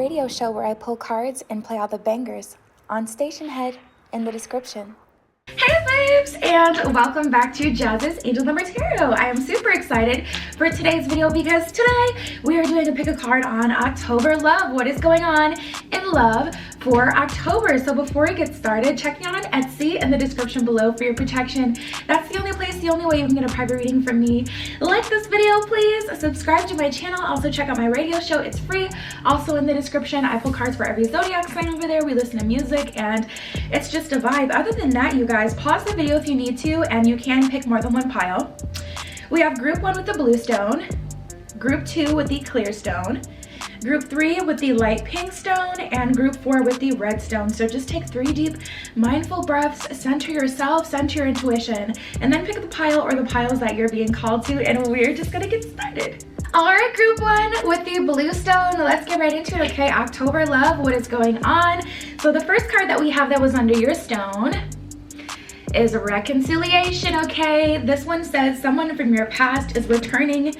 radio show where I pull cards and play all the bangers on Station Head in the description. Hey babes, and welcome back to Jazz's Angel Number Tarot. I am super excited for today's video because today we are doing a pick a card on October love. What is going on in love for October? So before we get started, check me out on Etsy in the description below for your protection. That's the only place, the only way you can get a private reading from me. Like this video, please. Subscribe to my channel. Also check out my radio show. It's free. Also in the description, I pull cards for every zodiac sign over there. We listen to music and it's just a vibe. Other than that, you guys, pause the video if you need to, and you can pick more than one pile. We have group 1 with the blue stone, group 2 with the clear stone, group 3 with the light pink stone, and group 4 with the red stone. So just take 3 deep mindful breaths, center yourself, center your intuition, and then pick the pile or the piles that you're being called to, and we're just gonna get started. All right, group 1 with the blue stone, let's get right into it. Okay, October love, what is going on? So the first card that we have that was under your stone is reconciliation. Okay, this one says someone from your past is returning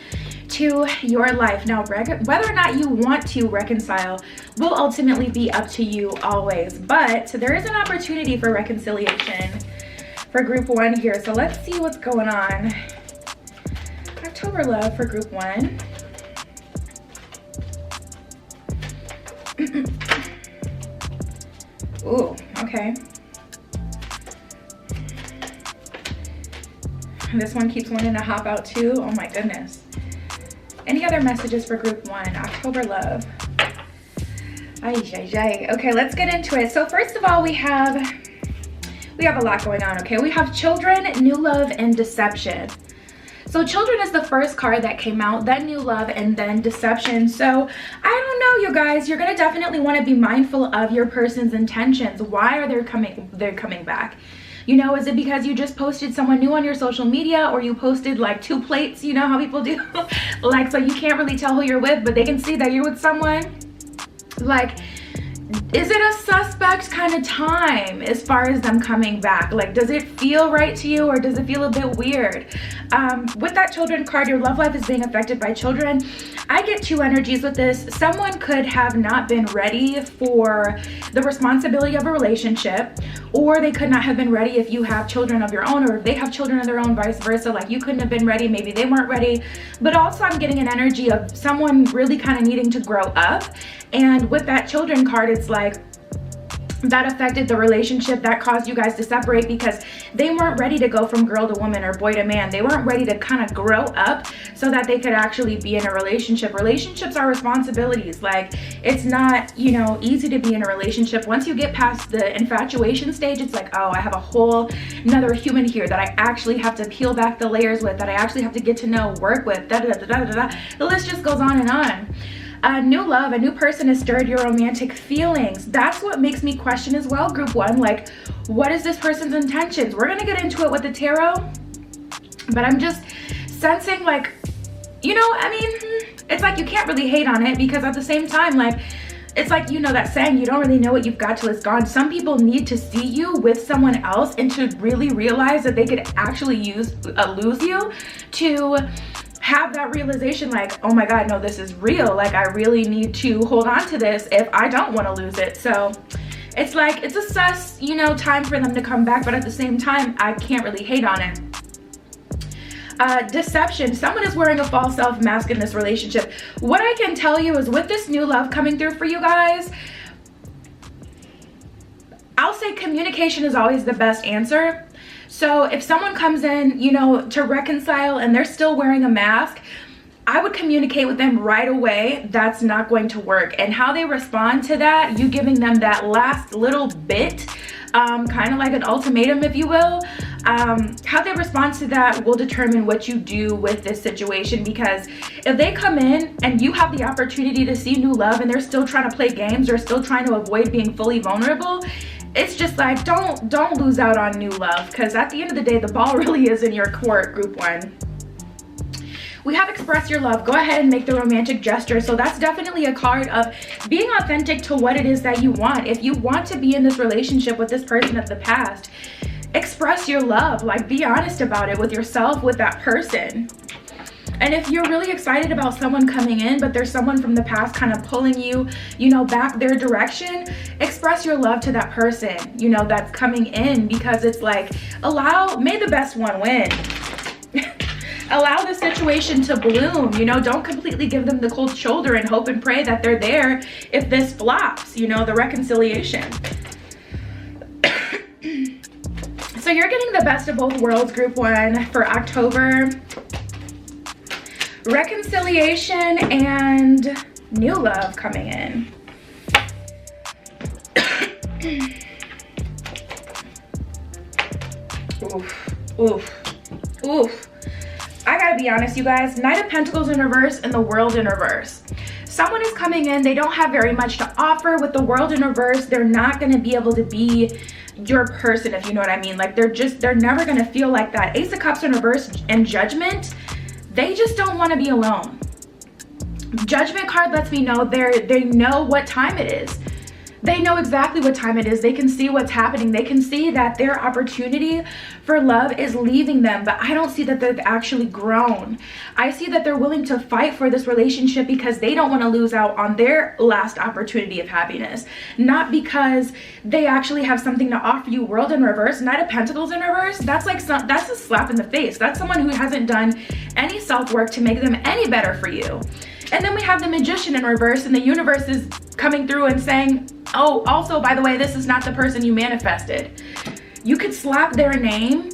to your life. Now, whether or not you want to reconcile will ultimately be up to you always, but there is an opportunity for reconciliation for group 1 here. So let's see what's going on. October love for group 1. Ooh, okay. This one keeps wanting to hop out too. Oh my goodness. Any other messages for group 1? October love. Okay, let's get into it. So first of all, we have a lot going on, okay? We have children, new love, and deception. So children is the first card that came out, then new love, and then deception. So I don't know, you guys, you're gonna definitely want to be mindful of your person's intentions. Why are they coming back? You know, is it because you just posted someone new on your social media, or you posted like 2 plates, you know how people do? Like, so you can't really tell who you're with, but they can see that you're with someone. Like, is it a suspect kind of time as far as them coming back? Like, does it feel right to you, or does it feel a bit weird? With that children card, your love life is being affected by children. I get 2 energies with this. Someone could have not been ready for the responsibility of a relationship, or they could not have been ready if you have children of your own, or if they have children of their own, vice versa. Like, you couldn't have been ready, maybe they weren't ready. But also I'm getting an energy of someone really kind of needing to grow up. And with that children card, it's like that affected the relationship, that caused you guys to separate because they weren't ready to go from girl to woman or boy to man. They weren't ready to kind of grow up so that they could actually be in a relationship. Relationships are responsibilities. Like, it's not, you know, easy to be in a relationship. Once you get past the infatuation stage, it's like, oh, I have a whole another human here that I actually have to peel back the layers with, that I actually have to get to know, work with, da da da da da da. The list just goes on and on. New love, a new person has stirred your romantic feelings. That's what makes me question as well, group 1. Like, what is this person's intentions? We're gonna get into it with the tarot, but I'm just sensing, like, you know, I mean, it's like you can't really hate on it, because at the same time, like, it's like, you know that saying, you don't really know what you've got till it's gone. Some people need to see you with someone else and to really realize that they could actually lose you, to have that realization, like, oh my god, no, this is real. Like, I really need to hold on to this if I don't want to lose it. So it's like, it's a sus, you know, time for them to come back, but at the same time, I can't really hate on it. Deception, someone is wearing a false self mask in this relationship. What I can tell you is, with this new love coming through for you guys, I'll say communication is always the best answer. So if someone comes in, you know, to reconcile and they're still wearing a mask, I would communicate with them right away. That's not going to work. And how they respond to that, you giving them that last little bit, kind of like an ultimatum, if you will, how they respond to that will determine what you do with this situation. Because if they come in and you have the opportunity to see new love and they're still trying to play games or still trying to avoid being fully vulnerable, it's just like, don't lose out on new love, because at the end of the day, the ball really is in your court, group 1. We have express your love. Go ahead and make the romantic gesture. So that's definitely a card of being authentic to what it is that you want. If you want to be in this relationship with this person of the past, express your love. Like, be honest about it with yourself, with that person. And if you're really excited about someone coming in, but there's someone from the past kind of pulling you, back their direction, express your love to that person, that's coming in, because it's like, may the best one win. Allow the situation to bloom, don't completely give them the cold shoulder and hope and pray that they're there if this flops, the reconciliation. So you're getting the best of both worlds, group 1, for October. Reconciliation and new love coming in. Oof. I gotta be honest, you guys. Knight of Pentacles in reverse and the World in reverse. Someone is coming in, they don't have very much to offer. With the World in reverse, they're not gonna be able to be your person, if you know what I mean. Like, they're never gonna feel like that. Ace of Cups in reverse and Judgment, they just don't wanna be alone. Judgment card lets me know they know what time it is. They know exactly what time it is. They can see what's happening. They can see that their opportunity for love is leaving them, but I don't see that they've actually grown. I see that they're willing to fight for this relationship because they don't want to lose out on their last opportunity of happiness, not because they actually have something to offer you. World in reverse, Knight of Pentacles in reverse, that's a slap in the face. That's someone who hasn't done any self-work to make them any better for you. And then we have the Magician in reverse, and the universe is coming through and saying, oh, also, by the way, this is not the person you manifested. You could slap their name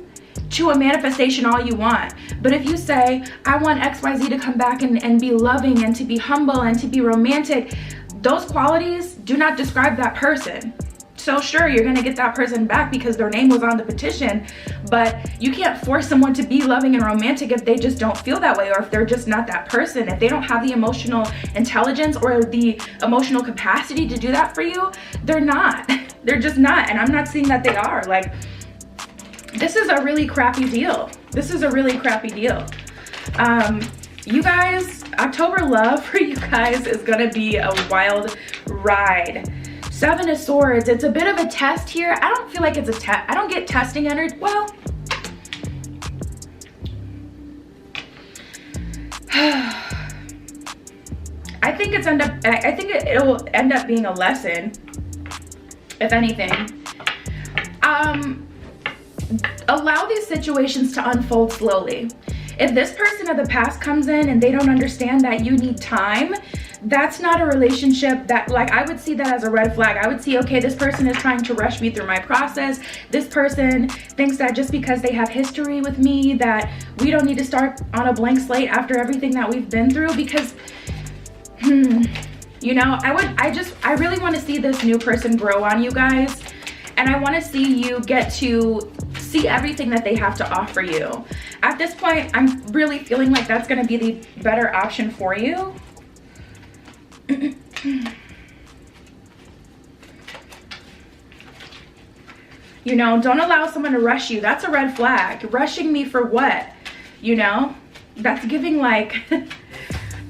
to a manifestation all you want. But if you say, I want XYZ to come back and be loving and to be humble and to be romantic, those qualities do not describe that person. So sure, you're gonna get that person back because their name was on the petition, but you can't force someone to be loving and romantic if they just don't feel that way, or if they're just not that person. If they don't have the emotional intelligence or the emotional capacity to do that for you, they're not. They're just not, and I'm not seeing that they are. Like, this is a really crappy deal. This is a really crappy deal. You guys, October love for you guys is gonna be a wild ride. 7 of Swords, it's a bit of a test here. I don't feel like it's a test. I don't get testing energy. Well, I think it'll end up being a lesson, if anything. Allow these situations to unfold slowly. If this person of the past comes in and they don't understand that you need time, that's not a relationship that, like, I would see that as a red flag. I would see, okay, this person is trying to rush me through my process. This person thinks that just because they have history with me that we don't need to start on a blank slate after everything that we've been through, because, I really want to see this new person grow on you guys. And I want to see you get to see everything that they have to offer you. At this point, I'm really feeling like that's going to be the better option for you. Don't allow someone to rush you. That's a red flag. Rushing me for what? That's giving like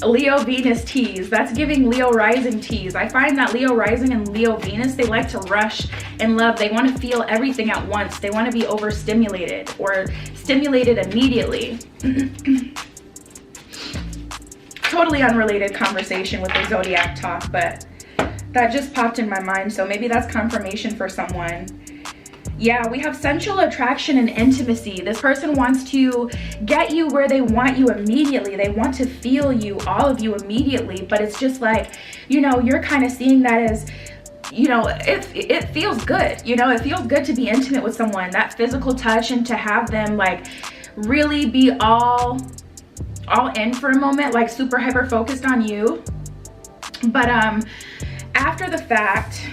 Leo Venus tease. That's giving Leo rising tease. I find that Leo rising and Leo Venus, they like to rush in love. They want to feel everything at once. They want to be overstimulated or stimulated immediately. Totally unrelated conversation with the zodiac talk, but that just popped in my mind, so maybe that's confirmation for someone. Yeah, we have sensual attraction and intimacy. This person wants to get you where they want you immediately. They want to feel you, all of you, immediately, but it's just like, you're kind of seeing that as, it feels good. It feels good to be intimate with someone, that physical touch, and to have them like really be all in for a moment, like super hyper focused on you. But after the fact,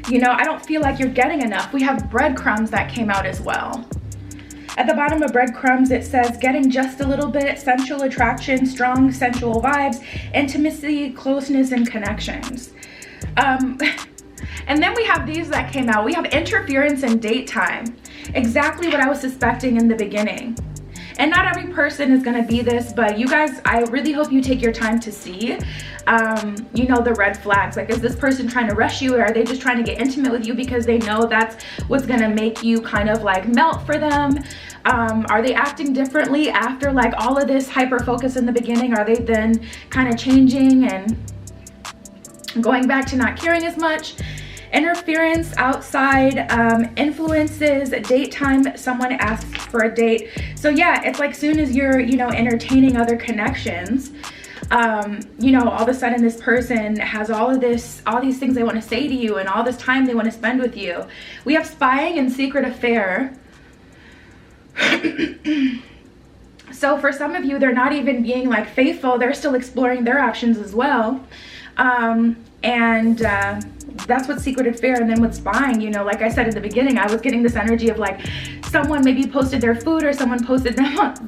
I don't feel like you're getting enough. We have breadcrumbs that came out as well. At the bottom of breadcrumbs, it says getting just a little bit, sensual attraction, strong sensual vibes, intimacy, closeness, and connections. And then we have these that came out. We have interference and date time. Exactly what I was suspecting in the beginning. And not every person is going to be this, but you guys, I really hope you take your time to see, you know, the red flags. Like, is this person trying to rush you, or are they just trying to get intimate with you because they know that's what's going to make you kind of like melt for them? Are they acting differently after like all of this hyper focus in the beginning? Are they then kind of changing and going back to not caring as much? Interference outside, influences, date time, someone asks for a date. So yeah, it's like soon as you're, you know, entertaining other connections, you know, all of a sudden this person has all these things they want to say to you and all this time they want to spend with you. We have spying and secret affair. So for some of you, they're not even being like faithful. They're still exploring their options as well. That's what secret affair. And then with spying, you know, like I said at the beginning, I was getting this energy of like someone maybe posted their food, or someone posted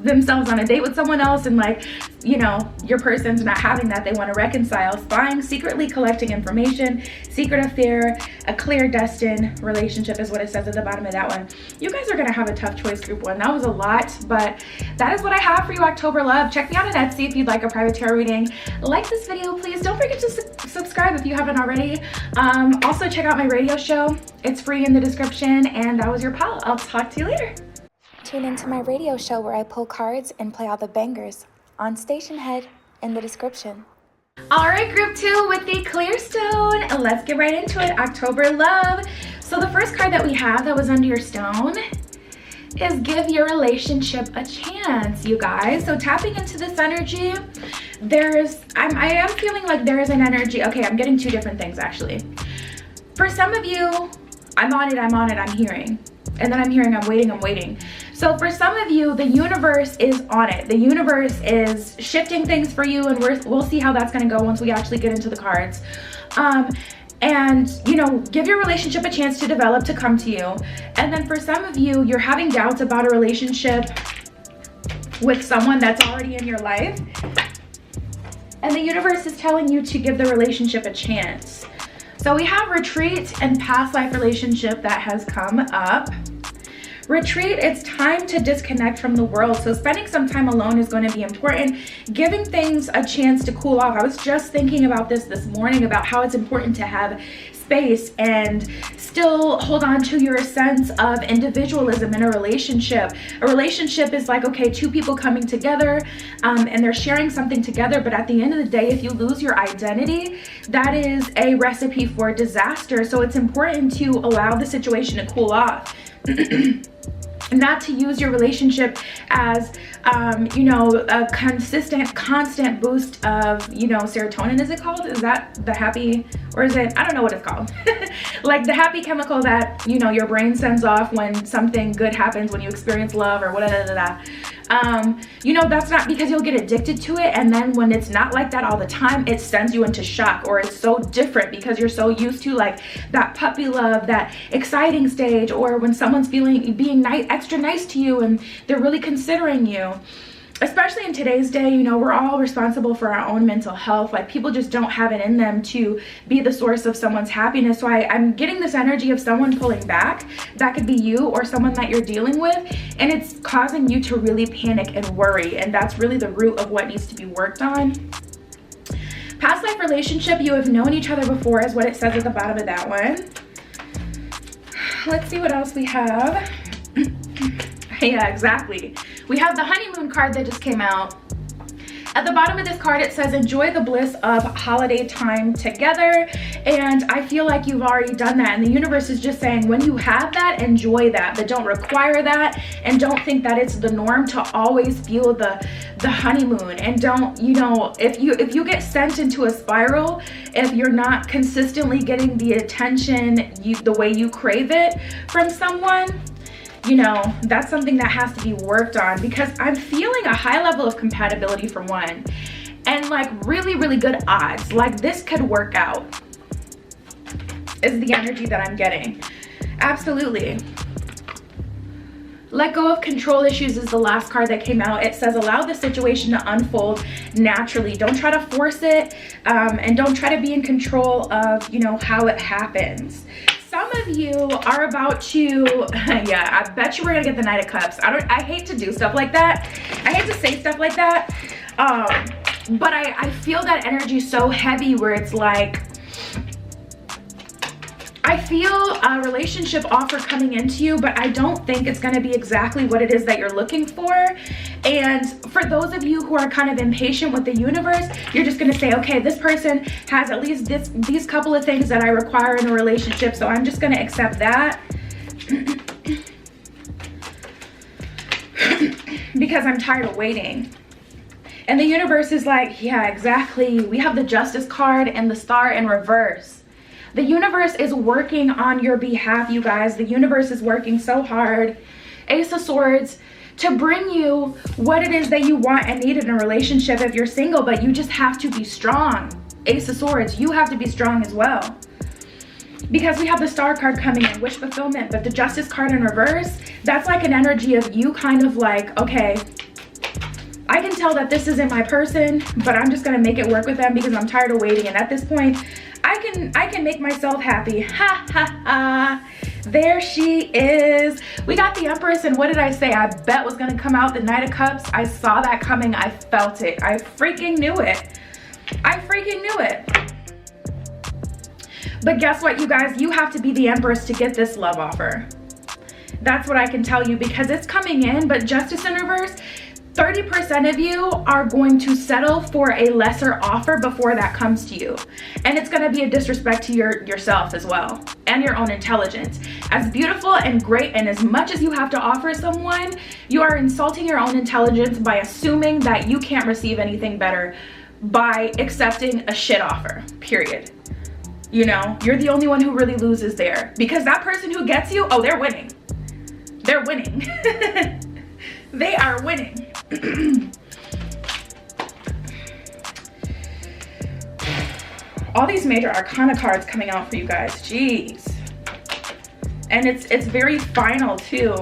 themselves on a date with someone else, and like, you know, your person's not having that. They want to reconcile. Spying, secretly collecting information, secret affair, a clandestine relationship is what it says at the bottom of that one. You guys are going to have a tough choice, group one. That was a lot, but that is what I have for you, October love. Check me out on Etsy if you'd like a private tarot reading. Like this video, please. Don't forget to subscribe if you haven't already. Also check out my radio show. It's free in the description, and that was your pal. I'll talk to you later. Tune into my radio show where I pull cards and play all the bangers on Station Head in the description. All right, group two with the clear stone. Let's get right into it. October love. So the first card that we have that was under your stone is give your relationship a chance, you guys. So tapping into this energy, I am feeling like there is an energy. Okay, I'm getting two different things actually. For some of you, I'm on it, I'm hearing. And then I'm hearing, I'm waiting. So for some of you, the universe is on it. The universe is shifting things for you, and we'll see how that's gonna go once we actually get into the cards. And, you know, give your relationship a chance to develop, to come to you. And then for some of you, you're having doubts about a relationship with someone that's already in your life. And the universe is telling you to give the relationship a chance. So we have retreat and past life relationship that has come up. Retreat, it's time to disconnect from the world. So spending some time alone is going to be important. Giving things a chance to cool off. I was just thinking about this morning, about how it's important to have space and still hold on to your sense of individualism in a relationship. A relationship is like, okay, two people coming together, and they're sharing something together, but at the end of the day, if you lose your identity, that is a recipe for disaster. So it's important to allow the situation to cool off. Not to use your relationship as, you know, a constant boost of, you know, serotonin, is it called? Is that the happy, or is it, I don't know what it's called. Like the happy chemical that, you know, your brain sends off when something good happens, when you experience love or whatever. You know, that's not, because you'll get addicted to it, and then when it's not like that all the time, it sends you into shock, or it's so different because you're so used to like that puppy love, that exciting stage, or when someone's being extra nice to you and they're really considering you. Especially in today's day, you know, we're all responsible for our own mental health. Like, people just don't have it in them to be the source of someone's happiness. So I'm getting this energy of someone pulling back. That could be you or someone that you're dealing with, and it's causing you to really panic and worry, and that's really the root of what needs to be worked on. Past life relationship, you have known each other before is what it says at the bottom of that one. Let's see what else we have. Yeah, exactly. We have the honeymoon card that just came out. At the bottom of this card, it says, enjoy the bliss of holiday time together. And I feel like you've already done that. And the universe is just saying, when you have that, enjoy that, but don't require that. And don't think that it's the norm to always feel the honeymoon. And don't, you know, if you get sent into a spiral, if you're not consistently getting the attention the way you crave it from someone, you know, that's something that has to be worked on, because I'm feeling a high level of compatibility for one, and like really, really good odds. Like, this could work out is the energy that I'm getting. Absolutely. Let go of control issues is the last card that came out. It says, allow the situation to unfold naturally. Don't try to force it, and don't try to be in control of, you know, how it happens. some of you are about to, yeah, I bet you we're gonna get the Knight of Cups. I hate to do stuff like that. I hate to say stuff like that. But I feel that energy so heavy where it's like, I feel a relationship offer coming into you, but I don't think it's gonna be exactly what it is that you're looking for. And for those of you who are kind of impatient with the universe, you're just gonna say, okay, this person has at least these couple of things that I require in a relationship, so I'm just gonna accept that. Because I'm tired of waiting. And the universe is like, yeah, exactly. We have the Justice card and the Star in reverse. The universe is working on your behalf, you guys. The universe is working so hard. Ace of Swords, to bring you what it is that you want and need in a relationship if you're single, but you just have to be strong. Ace of Swords, you have to be strong as well. Because we have the Star card coming in, wish fulfillment, but the Justice card in reverse, that's like an energy of you kind of like, okay, I can tell that this isn't my person, but I'm just gonna make it work with them because I'm tired of waiting. And at this point, I can make myself happy. Ha ha ha. There she is. We got the Empress, and what did I say? I bet was gonna come out the Knight of Cups. I saw that coming. I felt it. I freaking knew it. I freaking knew it. But guess what, you guys? You have to be the Empress to get this love offer. That's what I can tell you because it's coming in, but Justice in reverse, 30% of you are going to settle for a lesser offer before that comes to you. And it's gonna be a disrespect to yourself as well and your own intelligence. As beautiful and great and as much as you have to offer someone, you are insulting your own intelligence by assuming that you can't receive anything better by accepting a shit offer, period. You know, you're the only one who really loses there because that person who gets you, oh, they're winning. They're winning. They are winning. All these major arcana cards coming out for you guys, jeez. And it's very final too.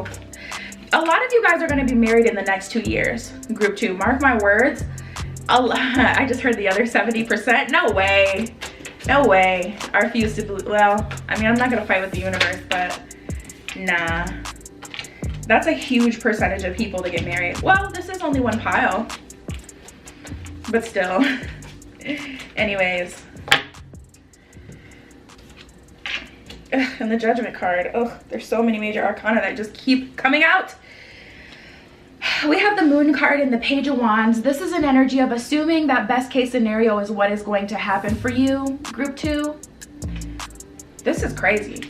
A lot of you guys are going to be married in the next 2 years. Group 2, mark my words. I just heard the other 70%. No way. No way. I refuse to believe. Well, I mean, I'm not going to fight with the universe, but nah. That's a huge percentage of people to get married. Well, this is only one pile, but still. Anyways. Ugh, and the Judgment card. Oh, there's so many major arcana that just keep coming out. We have the Moon card and the Page of Wands. This is an energy of assuming that best case scenario is what is going to happen for you, Group 2. This is crazy.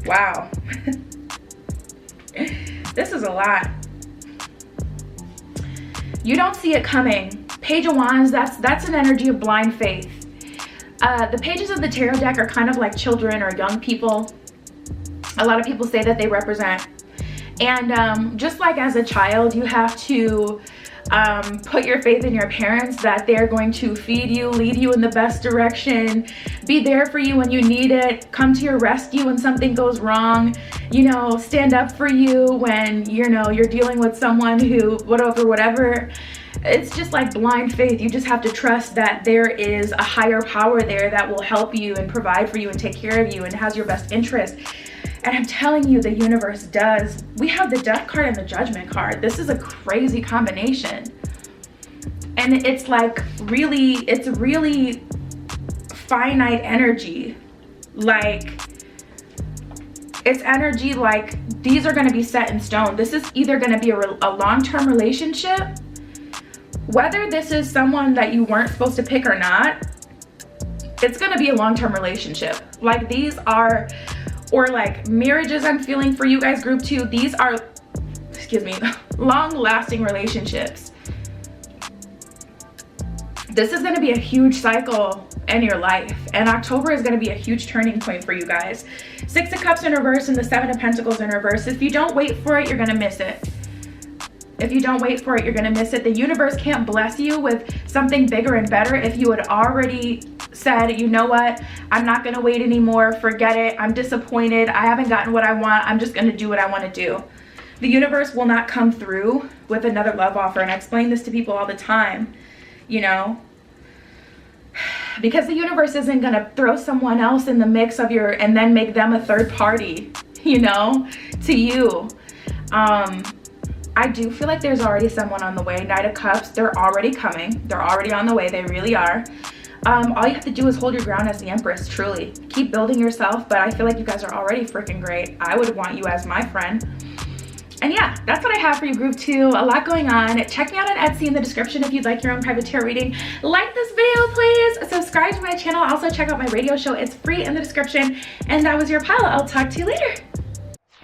Wow. This is a lot. You don't see it coming. Page of Wands, that's an energy of blind faith. The pages of the tarot deck are kind of like children or young people. A lot of people say that they represent. And just like as a child, you have to put your faith in your parents that they're going to feed you, lead you in the best direction, be there for you when you need it, come to your rescue when something goes wrong, you know, stand up for you when, you know, you're dealing with someone who, whatever. It's just like blind faith. You just have to trust that there is a higher power there that will help you and provide for you and take care of you and has your best interest. And I'm telling you, the universe does. We have the Death card and the Judgment card. This is a crazy combination. And it's like really, it's really finite energy. Like, it's energy like these are gonna be set in stone. This is either gonna be a long-term relationship, whether this is someone that you weren't supposed to pick or not, it's gonna be a long-term relationship. Like these are, or like marriages I'm feeling for you guys, Group 2, these are, excuse me, long-lasting relationships. This is gonna be a huge cycle in your life, and October is gonna be a huge turning point for you guys. 6 of Cups in reverse and the 7 of Pentacles in reverse. If you don't wait for it, you're gonna miss it. If you don't wait for it, you're gonna miss it. The universe can't bless you with something bigger and better if you had already said, you know what, I'm not gonna wait anymore, forget it, I'm disappointed, I haven't gotten what I want, I'm just gonna do what I wanna do. The universe will not come through with another love offer, and I explain this to people all the time, you know. because the universe isn't going to throw someone else in the mix of your, and then make them a third party, you know, to you. I do feel like there's already someone on the way. Knight of Cups, they're already coming. They're already on the way. They really are. All you have to do is hold your ground as the Empress, truly. Keep building yourself, but I feel like you guys are already freaking great. I would want you as my friend. And yeah, that's what I have for you, group 2. A lot going on. Check me out on Etsy in the description if you'd like your own private tarot reading. Like this video, please. Subscribe to my channel. Also check out my radio show. It's free in the description. And that was your pile. I'll talk to you later.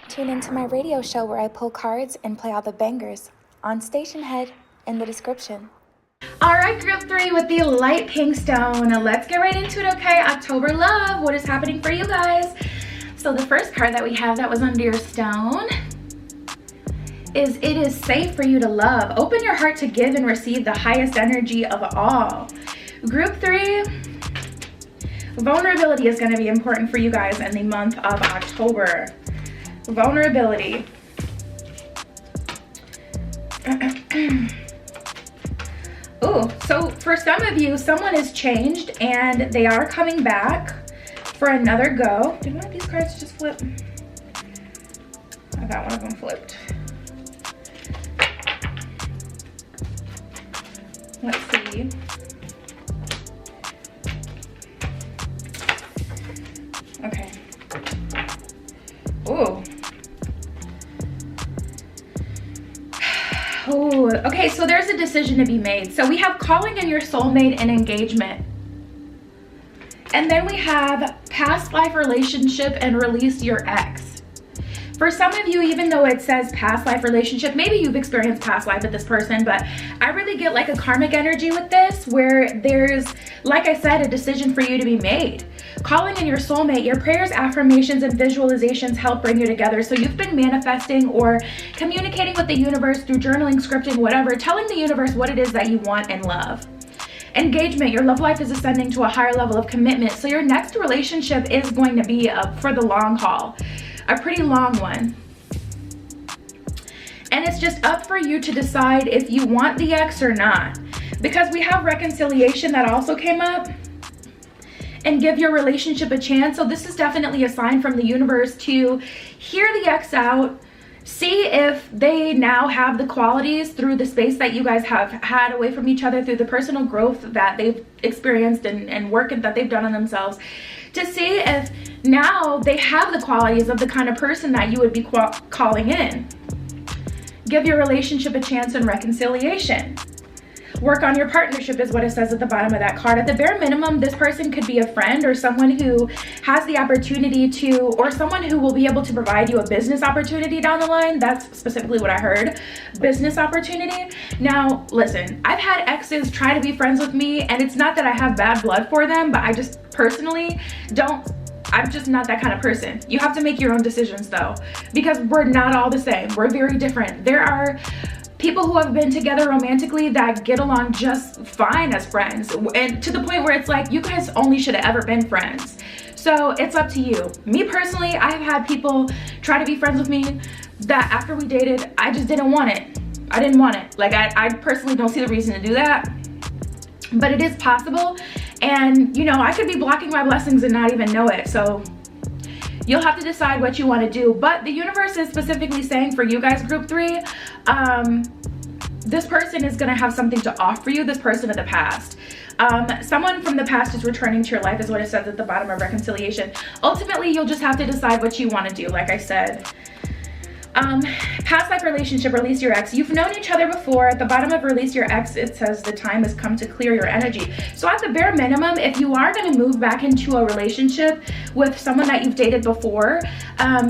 Tune into my radio show where I pull cards and play all the bangers on Station Head in the description. All right, group 3 with the light pink stone. Now let's get right into it, okay? October love. What is happening for you guys? So the first card that we have that was under your stone is it is safe for you to love. Open your heart to give and receive the highest energy of all. Group 3, vulnerability is going to be important for you guys in the month of October. Vulnerability. Oh, so for some of you, someone has changed and they are coming back for another go. Did one of these cards just flip? I got one of them flipped. Let's see. Okay. Ooh. Oh, okay, so there's a decision to be made. So we have calling in your soulmate and engagement. And then we have past life relationship and release your ex. For some of you, even though it says past life relationship, maybe you've experienced past life with this person, but I really get like a karmic energy with this where there's, like I said, a decision for you to be made. Calling in your soulmate, your prayers, affirmations, and visualizations help bring you together. So you've been manifesting or communicating with the universe through journaling, scripting, whatever, telling the universe what it is that you want and love. Engagement, your love life is ascending to a higher level of commitment. So your next relationship is going to be for the long haul, a pretty long one. And it's just up for you to decide if you want the ex or not. Because we have reconciliation that also came up. And give your relationship a chance. So this is definitely a sign from the universe to hear the ex out, see if they now have the qualities through the space that you guys have had away from each other, through the personal growth that they've experienced and work that they've done on themselves, to see if now they have the qualities of the kind of person that you would be calling in. Give your relationship a chance in reconciliation. Work on your partnership is what it says at the bottom of that card. At the bare minimum, this person could be a friend or someone who has the opportunity to, or someone who will be able to provide you a business opportunity down the line. That's specifically what I heard, business opportunity. Now, listen, I've had exes try to be friends with me, and it's not that I have bad blood for them, but I just personally I'm just not that kind of person. You have to make your own decisions though, because we're not all the same. We're very different. There are people who have been together romantically that get along just fine as friends, and to the point where it's like you guys only should have ever been friends. So it's up to you. Me personally, I have had people try to be friends with me that after we dated, I just didn't want it. I didn't want it. Like I personally don't see the reason to do that, but it is possible. And you know, I could be blocking my blessings and not even know it. So you'll have to decide what you want to do. But the universe is specifically saying for you guys, group 3, this person is going to have something to offer you, this person of the past. Someone from the past is returning to your life is what it says at the bottom of reconciliation. Ultimately, you'll just have to decide what you want to do, like I said. Past life relationship, release your ex. You've known each other before. At the bottom of release your ex, it says the time has come to clear your energy. So at the bare minimum, if you are going to move back into a relationship with someone that you've dated before,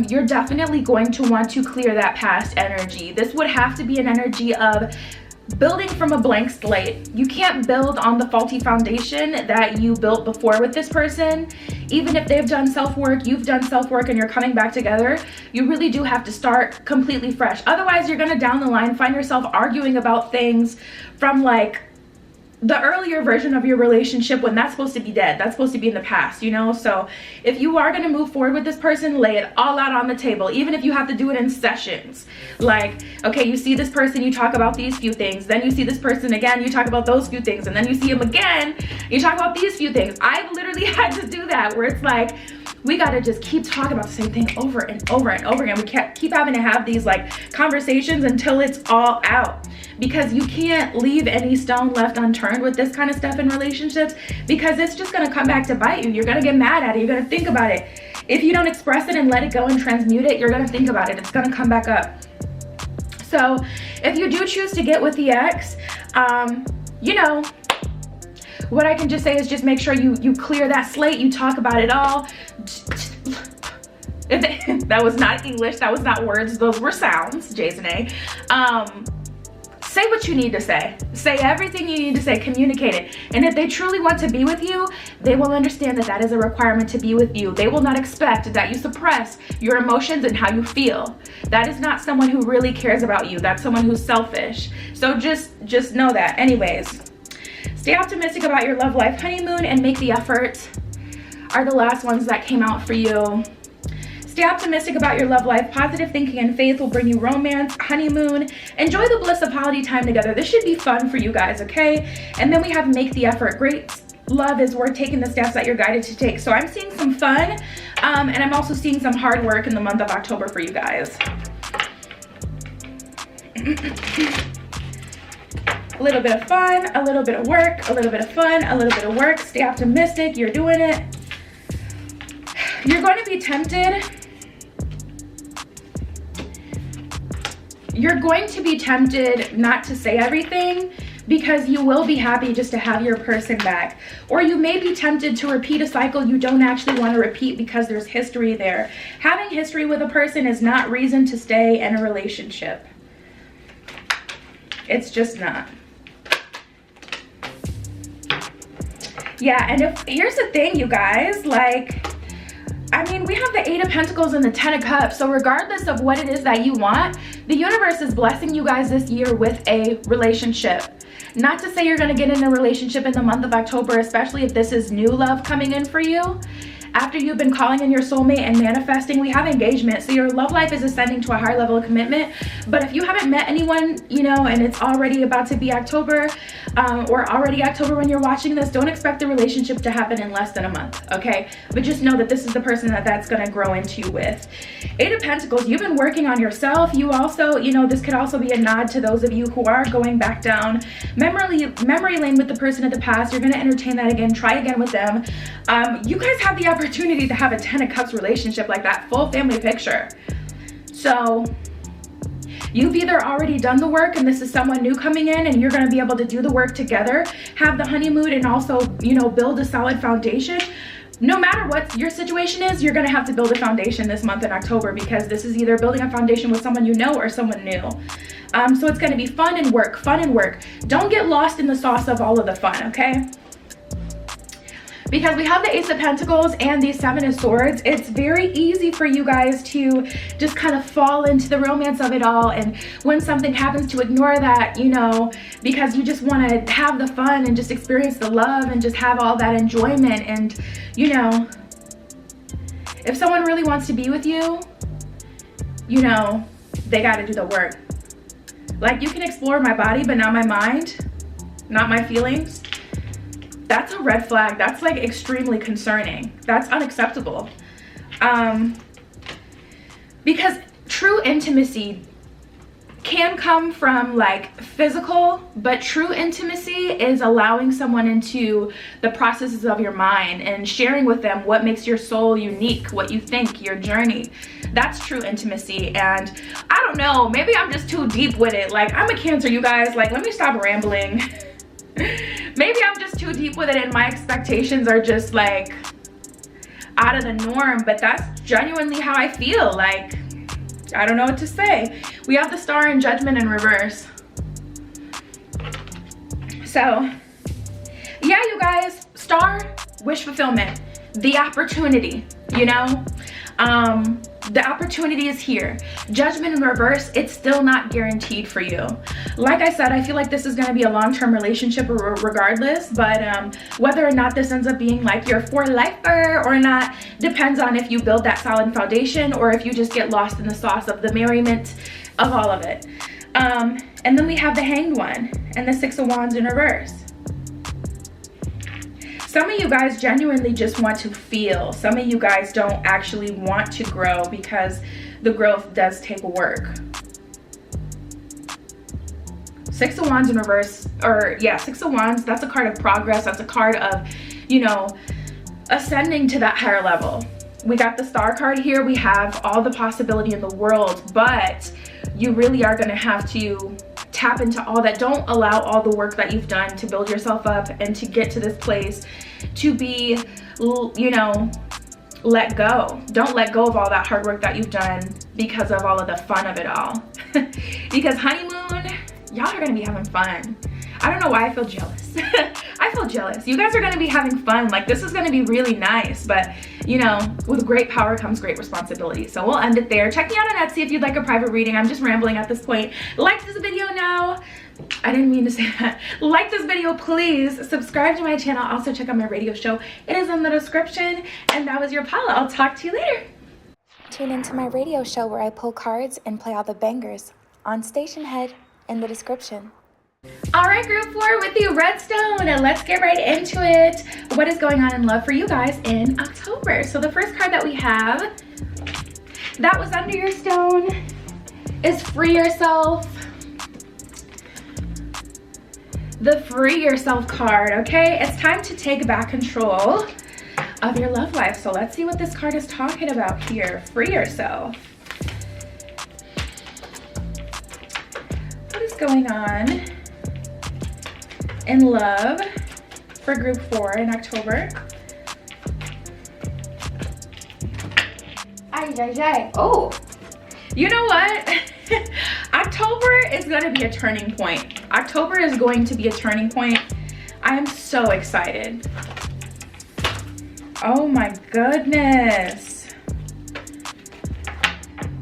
you're definitely going to want to clear that past energy. This would have to be an energy of building from a blank slate. You can't build on the faulty foundation that you built before with this person. Even if they've done self-work, you've done self-work, and you're coming back together, you really do have to start completely fresh. Otherwise, you're gonna down the line find yourself arguing about things from like the earlier version of your relationship when that's supposed to be dead. That's supposed to be in the past, you know? So if you are going to move forward with this person, lay it all out on the table, even if you have to do it in sessions. Like, okay, you see this person, you talk about these few things, then you see this person again, you talk about those few things, and then you see him again, you talk about these few things. I've literally had to do that, where it's like, we got to just keep talking about the same thing over and over and over again. We can't keep having to have these like conversations until it's all out, because you can't leave any stone left unturned with this kind of stuff in relationships, because it's just going to come back to bite you. You're going to get mad at it. You're going to think about it. If you don't express it and let it go and transmute it, you're going to think about it. It's going to come back up. So if you do choose to get with the ex, you know, what I can just say is just make sure you clear that slate. You talk about it all. That was not English. That was not words. Those were sounds, J's and A. Say what you need to say. Say everything you need to say. Communicate it. And if they truly want to be with you, they will understand that that is a requirement to be with you. They will not expect that you suppress your emotions and how you feel. That is not someone who really cares about you. That's someone who's selfish. So just know that. Anyways, stay optimistic about your love life. Honeymoon and make the effort are the last ones that came out for you. Stay optimistic about your love life. Positive thinking and faith will bring you romance. Honeymoon. Enjoy the bliss of holiday time together. This should be fun for you guys, okay? And then we have make the effort. Great love is worth taking the steps that you're guided to take. So I'm seeing some fun, and I'm also seeing some hard work in the month of October for you guys. A little bit of fun, a little bit of work, a little bit of fun, a little bit of work. Stay optimistic. You're doing it. You're going to be tempted. You're going to be tempted not to say everything, because you will be happy just to have your person back. Or you may be tempted to repeat a cycle you don't actually want to repeat because there's history there. Having history with a person is not reason to stay in a relationship. It's just not. Yeah, and here's the thing, you guys, like, I mean, we have the 8 of Pentacles and the 10 of Cups. So regardless of what it is that you want, the universe is blessing you guys this year with a relationship. Not to say you're going to get in a relationship in the month of October, especially if this is new love coming in for you. After you've been calling in your soulmate and manifesting, we have engagement. So your love life is ascending to a higher level of commitment. But if you haven't met anyone, you know, and it's already about to be October, or already October when you're watching this, don't expect the relationship to happen in less than a month, okay? But just know that this is the person that's going to grow into you with. 8 of Pentacles, you've been working on yourself. You also, you know, this could also be a nod to those of you who are going back down memory lane with the person of the past. You're going to entertain that again. Try again with them. You guys have the opportunity to have a 10 of Cups relationship, like that full family picture. So you've either already done the work and this is someone new coming in and you're going to be able to do the work together, have the honeymoon, and also, you know, build a solid foundation. No matter what your situation is, you're going to have to build a foundation this month in October, because this is either building a foundation with someone you know or someone new. So it's going to be fun and work, fun and work. Don't get lost in the sauce of all of the fun, okay? Because we have the Ace of Pentacles and the 7 of Swords, it's very easy for you guys to just kind of fall into the romance of it all. And when something happens, to ignore that, you know, because you just want to have the fun and just experience the love and just have all that enjoyment. And, you know, if someone really wants to be with you, you know, they got to do the work. Like, you can explore my body, but not my mind, not my feelings. That's a red flag. That's like extremely concerning. That's unacceptable. Because true intimacy can come from like physical, but true intimacy is allowing someone into the processes of your mind and sharing with them what makes your soul unique, what you think, your journey. That's true intimacy. And I don't know, maybe I'm just too deep with it. Like, I'm a Cancer, you guys. Like, let me stop rambling. Maybe I'm just too deep with it and my expectations are just like out of the norm, but that's genuinely how I feel. Like, I don't know what to say. We have the Star in Judgment in reverse. So yeah, you guys, Star, wish fulfillment, the opportunity, you know, The opportunity is here. Judgment in reverse, it's still not guaranteed for you. Like I said, I feel like this is going to be a long-term relationship regardless, but whether or not this ends up being like your for lifer or not depends on if you build that solid foundation or if you just get lost in the sauce of the merriment of all of it. And then we have the Hanged One and the Six of Wands in reverse. Some of you guys genuinely just want to feel. Some of you guys don't actually want to grow because the growth does take work. Six of Wands in reverse, or yeah, Six of Wands, that's a card of progress. That's a card of, you know, ascending to that higher level. We got the Star card here. We have all the possibility in the world, but you really are going to have to tap into all that. Don't allow all the work that you've done to build yourself up and to get to this place to be, you know, let go. Don't let go of all that hard work that you've done because of all of the fun of it all. Because honeymoon, y'all are gonna be having fun. I don't know why I feel jealous. I feel jealous. You guys are gonna be having fun. Like, this is gonna be really nice, but you know, with great power comes great responsibility. So we'll end it there. Check me out on Etsy if you'd like a private reading. I'm just rambling at this point. Like this video now. I didn't mean to say that. Like this video, please. Subscribe to my channel. Also check out my radio show. It is in the description. And that was your Paula. I'll talk to you later. Tune into my radio show where I pull cards and play all the bangers on Station Head in the description. All right, group 4 with the redstone, and let's get right into it. What is going on in love for you guys in October? So the first card that we have that was under your stone is Free Yourself. The Free Yourself card, okay? It's time to take back control of your love life. So let's see what this card is talking about here. Free yourself. What is going on in love for group 4 in October? Oh, you know what? October is going to be a turning point. October is going to be a turning point. I am so excited. Oh my goodness.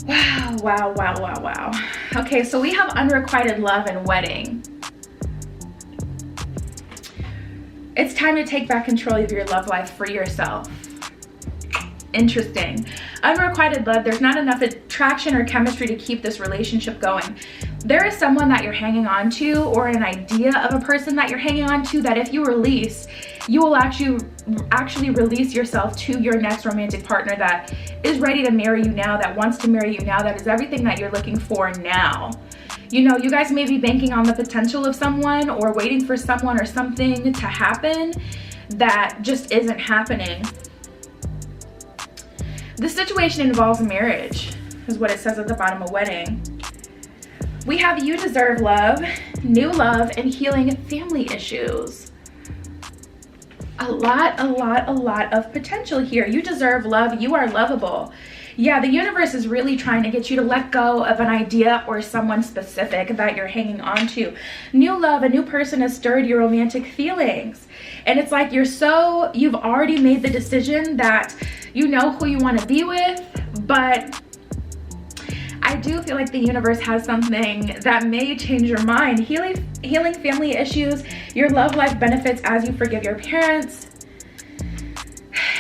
Wow, wow, wow, wow, wow. Okay, so we have unrequited love and wedding. It's time to take back control of your love life for yourself. Interesting. Unrequited love, there's not enough attraction or chemistry to keep this relationship going. There is someone that you're hanging on to, or an idea of a person that you're hanging on to, that if you release, you will actually release yourself to your next romantic partner that is ready to marry you now, that wants to marry you now, that is everything that you're looking for now. You know, you guys may be banking on the potential of someone or waiting for someone or something to happen that just isn't happening. The situation involves marriage, is what it says at the bottom of wedding. We have you deserve love, new love, and healing family issues. A lot of potential here. You deserve love. You are lovable. Yeah, the universe is really trying to get you to let go of an idea or someone specific that you're hanging on to. New love, a new person has stirred your romantic feelings. And it's like you've already made the decision that you know who you want to be with, but I do feel like the universe has something that may change your mind. Healing family issues, your love life benefits as you forgive your parents,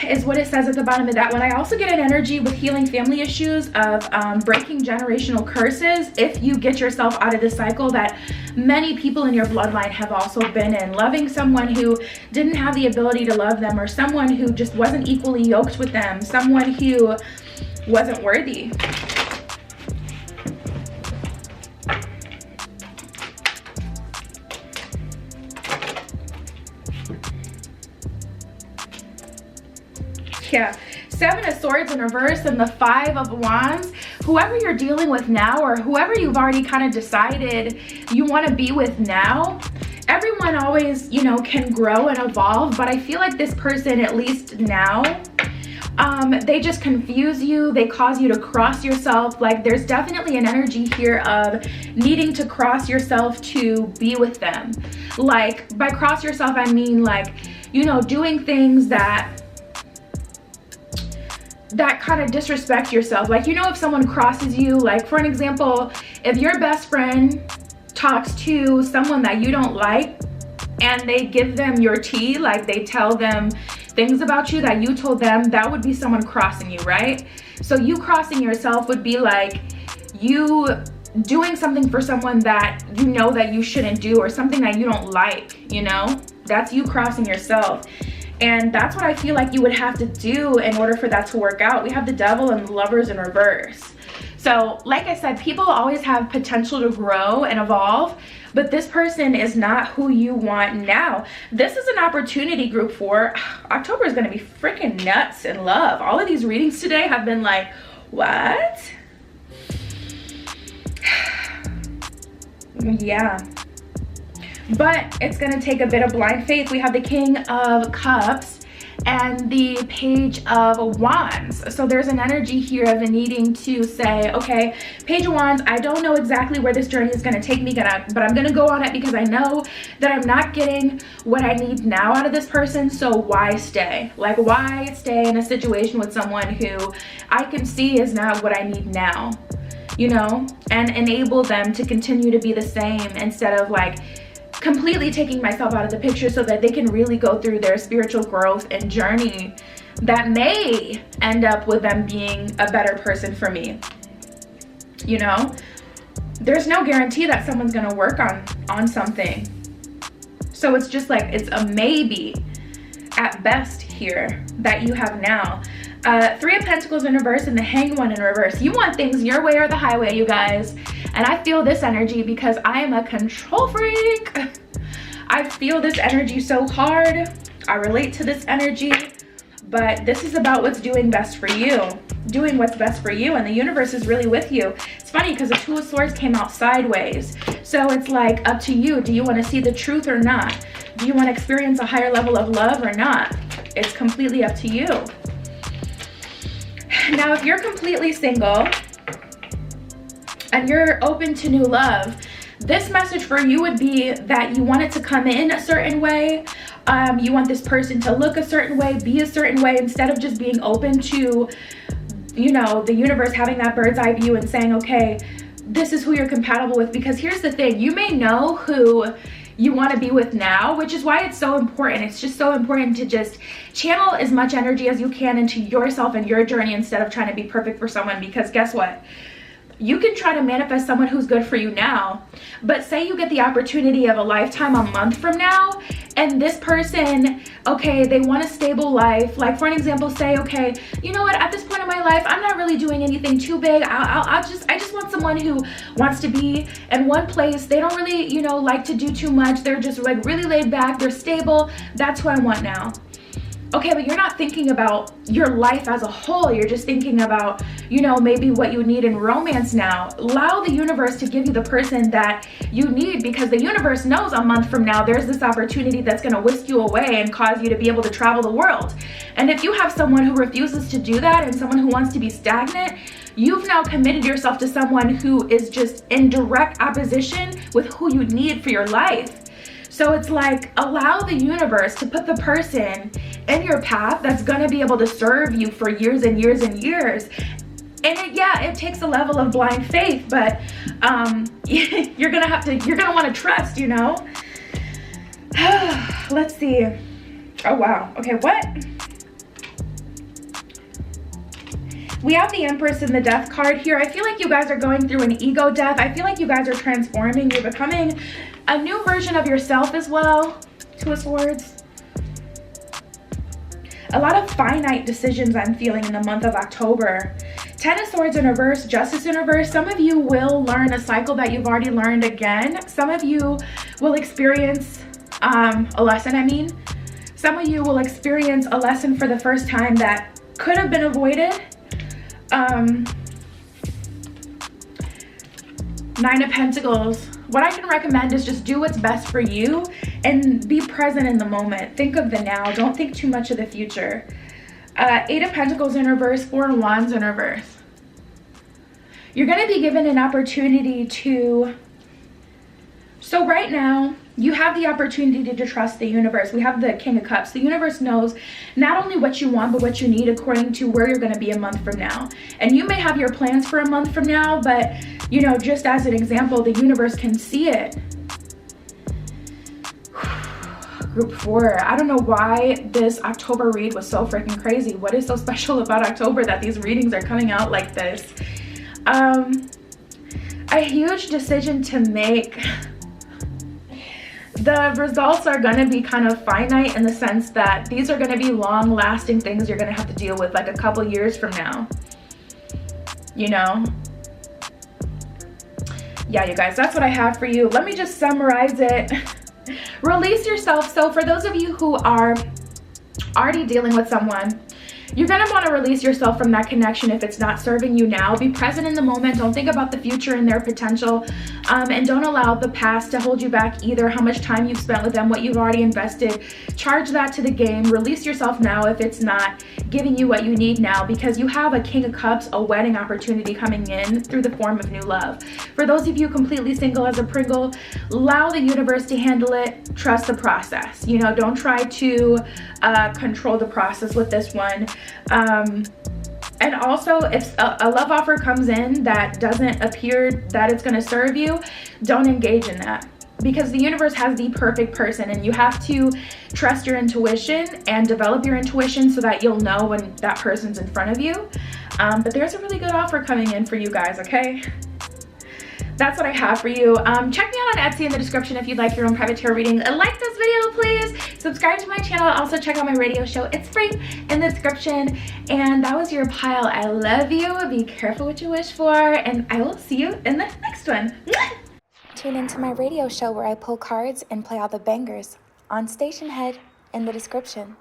is what it says at the bottom of that one. I also get an energy with healing family issues of breaking generational curses if you get yourself out of the cycle that many people in your bloodline have also been in. Loving someone who didn't have the ability to love them, or someone who just wasn't equally yoked with them, someone who wasn't worthy. Yeah, 7 of Swords in reverse and the 5 of Wands. Whoever you're dealing with now, or whoever you've already kind of decided you want to be with now, everyone always, you know, can grow and evolve, but I feel like this person, at least now, they just confuse you. They cause you to cross yourself. Like, there's definitely an energy here of needing to cross yourself to be with them. Like, by cross yourself, I mean, like, you know, doing things that that kind of disrespect yourself. Like, you know, if someone crosses you, like for an example, if your best friend talks to someone that you don't like and they give them your tea, like they tell them things about you that you told them, that would be someone crossing you, right? So you crossing yourself would be like you doing something for someone that you know that you shouldn't do, or something that you don't like, you know? That's you crossing yourself. And that's what I feel like you would have to do in order for that to work out. We have the Devil and the Lovers in reverse. So like I said, people always have potential to grow and evolve, but this person is not who you want now. This is an opportunity, group 4. October is going to be freaking nuts in love. All of these readings today have been like, what? Yeah. But it's going to take a bit of blind faith. We have the King of Cups and the Page of Wands. So there's an energy here of needing to say, okay, Page of Wands, I don't know exactly where this journey is going to take me, but I'm going to go on it because I know that I'm not getting what I need now out of this person. So why stay? Like, why stay in a situation with someone who I can see is not what I need now, you know, and enable them to continue to be the same instead of like completely taking myself out of the picture so that they can really go through their spiritual growth and journey that may end up with them being a better person for me. You know, there's no guarantee that someone's gonna work on something. So it's just like, it's a maybe at best here that you have now. 3 of Pentacles in reverse and the Hanged One in reverse. You want things your way or the highway, you guys. And I feel this energy because I am a control freak. I feel this energy so hard. I relate to this energy, but this is about what's doing best for you. Doing what's best for you, and the universe is really with you. It's funny because the 2 of Swords came out sideways. So it's like up to you. Do you want to see the truth or not? Do you want to experience a higher level of love or not? It's completely up to you. Now, if you're completely single and you're open to new love, this message for you would be that you want it to come in a certain way. You want this person to look a certain way, be a certain way, instead of just being open to, you know, the universe having that bird's eye view and saying, okay, this is who you're compatible with. Because here's the thing, you may know who you want to be with now, which is why it's so important. It's just so important to just channel as much energy as you can into yourself and your journey instead of trying to be perfect for someone. Because guess what? You can try to manifest someone who's good for you now, but say you get the opportunity of a lifetime a month from now, and this person, okay, they want a stable life. Like for an example, say, okay, you know what, at this point in my life, I'm not really doing anything too big. I just want someone who wants to be in one place. They don't really, you know, like to do too much. They're just like really laid back. They're stable. That's who I want now. Okay, but you're not thinking about your life as a whole. You're just thinking about, you know, maybe what you need in romance now. Allow the universe to give you the person that you need, because the universe knows a month from now there's this opportunity that's going to whisk you away and cause you to be able to travel the world. And if you have someone who refuses to do that and someone who wants to be stagnant, you've now committed yourself to someone who is just in direct opposition with who you need for your life. So it's like, allow the universe to put the person in your path that's gonna be able to serve you for years and years and years. And it takes a level of blind faith, but you're gonna wanna trust, you know? Let's see. Oh wow, okay, what? We have the Empress and the Death card here. I feel like you guys are going through an ego death. I feel like you guys are transforming. You're becoming a new version of yourself as well. 2 of Swords. A lot of finite decisions I'm feeling in the month of October. 10 of Swords in reverse, Justice in reverse. Some of you will learn a cycle that you've already learned again. Some of you will experience a lesson, Some of you will experience a lesson for the first time that could have been avoided. 9 of Pentacles. What I can recommend is just do what's best for you and be present in the moment. Think of the now. Don't think too much of the future. 8 of Pentacles in reverse, 4 of Wands in reverse. You're going to be given an opportunity to... So right now, You have the opportunity to trust the universe. We have the King of Cups. The universe knows not only what you want, but what you need according to where you're going to be a month from now. And you may have your plans for a month from now, but, you know, just as an example, the universe can see it. Group 4. I don't know why this October read was so freaking crazy. What is so special about October that these readings are coming out like this? A huge decision to make. The results are going to be kind of finite in the sense that these are going to be long-lasting things you're going to have to deal with like a couple years from now. You know? Yeah, you guys, that's what I have for you. Let me just summarize it. Release yourself. So for those of you who are already dealing with someone, you're going to want to release yourself from that connection if it's not serving you now. Be present in the moment. Don't think about the future and their potential. And don't allow the past to hold you back either. How much time you've spent with them, what you've already invested. Charge that to the game. Release yourself now if it's not giving you what you need now, because you have a King of Cups, a wedding opportunity coming in through the form of new love. For those of you completely single as a Pringle, allow the universe to handle it. Trust the process. You know, don't try to control the process with this one. And also, if a love offer comes in that doesn't appear that it's going to serve you, don't engage in that, because the universe has the perfect person, and you have to trust your intuition and develop your intuition so that you'll know when that person's in front of you. But there's a really good offer coming in for you guys, okay? That's what I have for you. Check me out on Etsy in the description if you'd like your own private tarot reading. Like this video, please. Subscribe to my channel. Also check out my radio show. It's free in the description. And that was your pile. I love you. Be careful what you wish for. And I will see you in the next one. Tune into my radio show where I pull cards and play all the bangers on Station Head in the description.